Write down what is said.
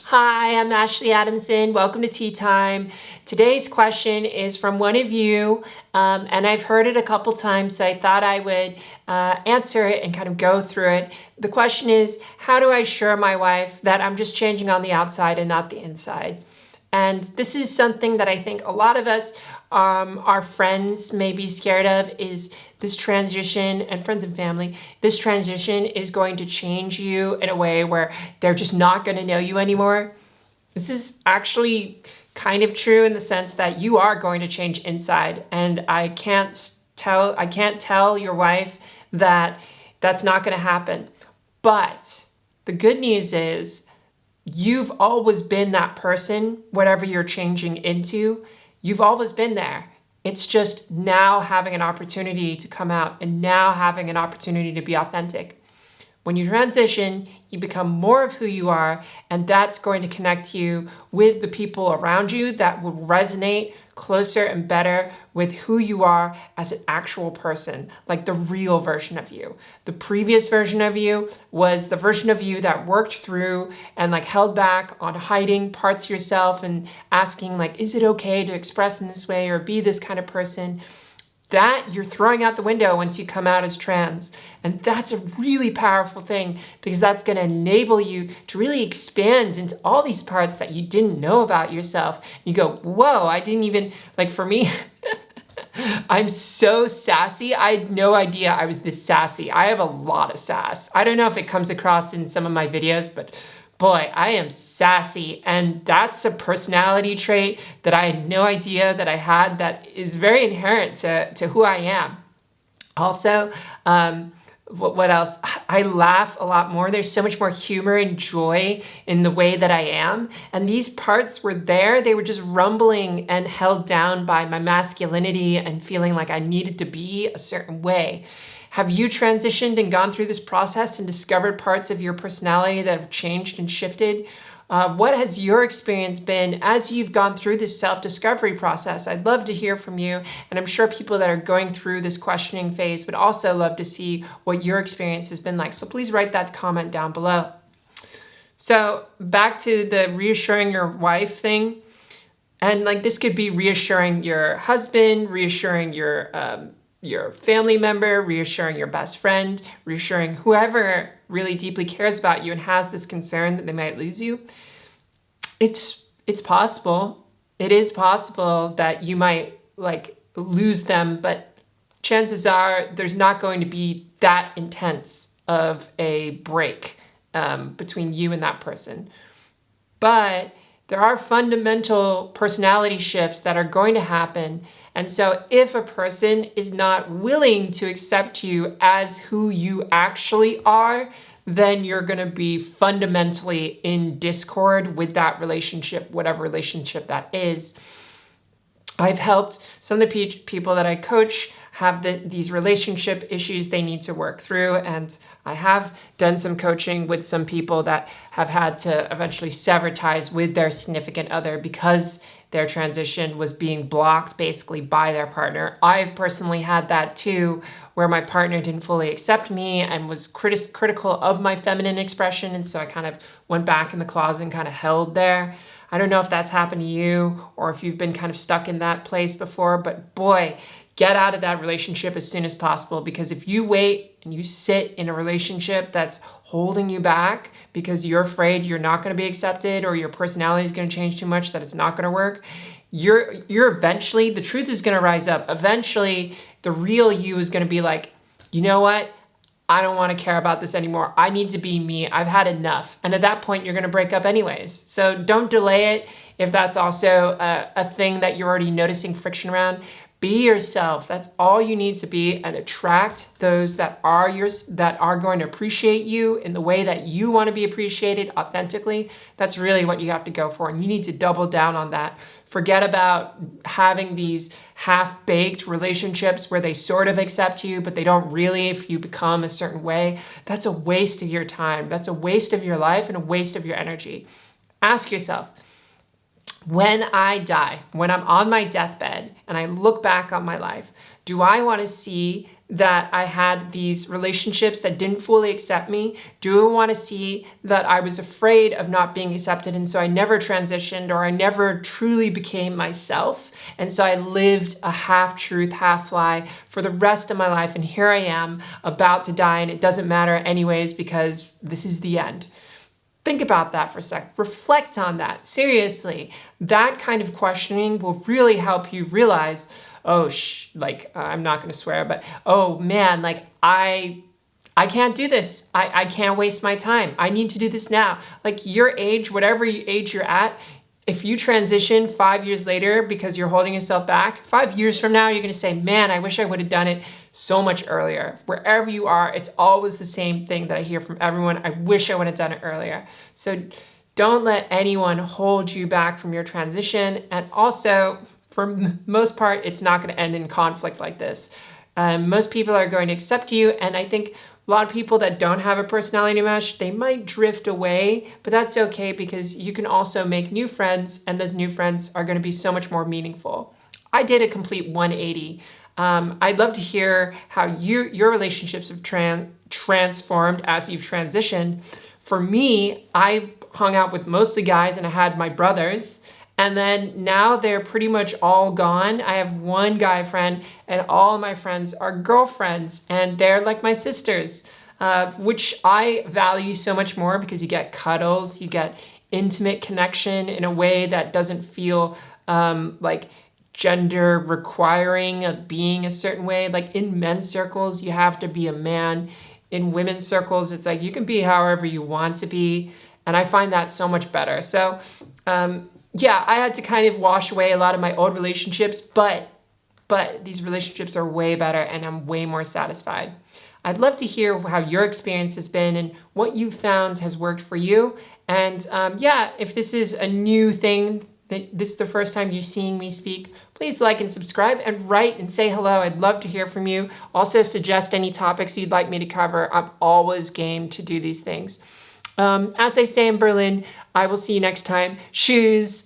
Hi, I'm Ashley Adamson. Welcome to Tea Time. Today's question is from one of you, and I've heard it a couple times, so I thought I would answer it and kind of go through it. The question is, how do I assure my wife that I'm just changing on the outside and not the inside? And this is something that I think a lot of us, our friends may be scared of, is this transition, and friends and family, this transition is going to change you in a way where they're just not going to know you anymore. This is actually kind of true in the sense that you are going to change inside, and I can't tell your wife that that's not going to happen. But the good news is you've always been that person, whatever you're changing into. You've always been there. It's just now having an opportunity to come out and now having an opportunity to be authentic. When you transition, you become more of who you are, and that's going to connect you with the people around you that will resonate closer and better with who you are as an actual person, like the real version of you. The previous version of you was the version of you that worked through and held back on hiding parts of yourself and asking is it okay to express in this way or be this kind of person? That you're throwing out the window once you come out as trans. And that's a really powerful thing because that's going to enable you to really expand into all these parts that you didn't know about yourself. You go, whoa, I didn't even, for me, I'm so sassy. I had no idea I was this sassy. I have a lot of sass. I don't know if it comes across in some of my videos, but boy, I am sassy, and that's a personality trait that I had no idea that I had that is very inherent to who I am. Also, what else? I laugh a lot more. There's so much more humor and joy in the way that I am. And these parts were there. They were just rumbling and held down by my masculinity and feeling like I needed to be a certain way. Have you transitioned and gone through this process and discovered parts of your personality that have changed and shifted? What has your experience been as you've gone through this self-discovery process? I'd love to hear from you, and I'm sure people that are going through this questioning phase would also love to see what your experience has been like. So please write that comment down below. So back to the reassuring your wife thing. And this could be reassuring your husband, reassuring your family member, reassuring your best friend, reassuring whoever really deeply cares about you and has this concern that they might lose you. It's possible. It is possible that you might lose them, but chances are there's not going to be that intense of a break between you and that person. But there are fundamental personality shifts that are going to happen. And so if a person is not willing to accept you as who you actually are, then you're going to be fundamentally in discord with that relationship, whatever relationship that is. I've helped some of the people that I coach have these relationship issues they need to work through. And I have done some coaching with some people that have had to eventually sever ties with their significant other because their transition was being blocked basically by their partner. I've personally had that too, where my partner didn't fully accept me and was critical of my feminine expression. And so I kind of went back in the closet and kind of held there. I don't know if that's happened to you or if you've been kind of stuck in that place before, but boy, get out of that relationship as soon as possible, because if you wait and you sit in a relationship that's holding you back because you're afraid you're not going to be accepted or your personality is going to change too much that it's not going to work, you're eventually, the truth is going to rise up. Eventually, the real you is going to be like, you know what? I don't want to care about this anymore. I need to be me. I've had enough. And at that point, you're going to break up anyways. So don't delay it if that's also a thing that you're already noticing friction around. Be yourself. That's all you need to be, and attract those that are yours, that are going to appreciate you in the way that you want to be appreciated authentically. That's really what you have to go for, and you need to double down on that. Forget about having these half-baked relationships where they sort of accept you, but they don't really if you become a certain way. That's a waste of your time. That's a waste of your life and a waste of your energy. Ask yourself, when I die, when I'm on my deathbed and I look back on my life, do I want to see that I had these relationships that didn't fully accept me? Do I want to see that I was afraid of not being accepted, and so I never transitioned, or I never truly became myself, and so I lived a half-truth, half-lie for the rest of my life, and here I am about to die, and it doesn't matter anyways because this is the end? Think about that for a sec. Reflect on that. Seriously, that kind of questioning will really help you realize, oh, I'm not going to swear, but oh man, like I can't do this. I can't waste my time. I need to do this now. Like your age, whatever age you're at, if you transition 5 years later because you're holding yourself back, 5 years from now, you're going to say, man, I wish I would have done it so much earlier. Wherever you are, it's always the same thing that I hear from everyone. I wish I would have done it earlier. So don't let anyone hold you back from your transition. And also, for most part, it's not going to end in conflict like this. Most people are going to accept you, and I think a lot of people that don't have a personality mesh, they might drift away, but that's okay because you can also make new friends, and those new friends are going to be so much more meaningful. I did a complete 180. I'd love to hear how your relationships have transformed as you've transitioned. For me, I hung out with mostly guys, and I had my brothers. And then now they're pretty much all gone. I have one guy friend, and all my friends are girlfriends, and they're like my sisters, which I value so much more because you get cuddles, you get intimate connection in a way that doesn't feel like gender requiring of being a certain way. Like in men's circles, you have to be a man. In women's circles, it's like you can be however you want to be. And I find that so much better. So, yeah, I had to kind of wash away a lot of my old relationships, but these relationships are way better and I'm way more satisfied. I'd love to hear how your experience has been and what you found has worked for you. And yeah, if this is a new thing, that this is the first time you're seeing me speak, please like and subscribe and write and say hello. I'd love to hear from you. Also suggest any topics you'd like me to cover. I'm always game to do these things. As they say in Berlin, I will see you next time. Tschüss.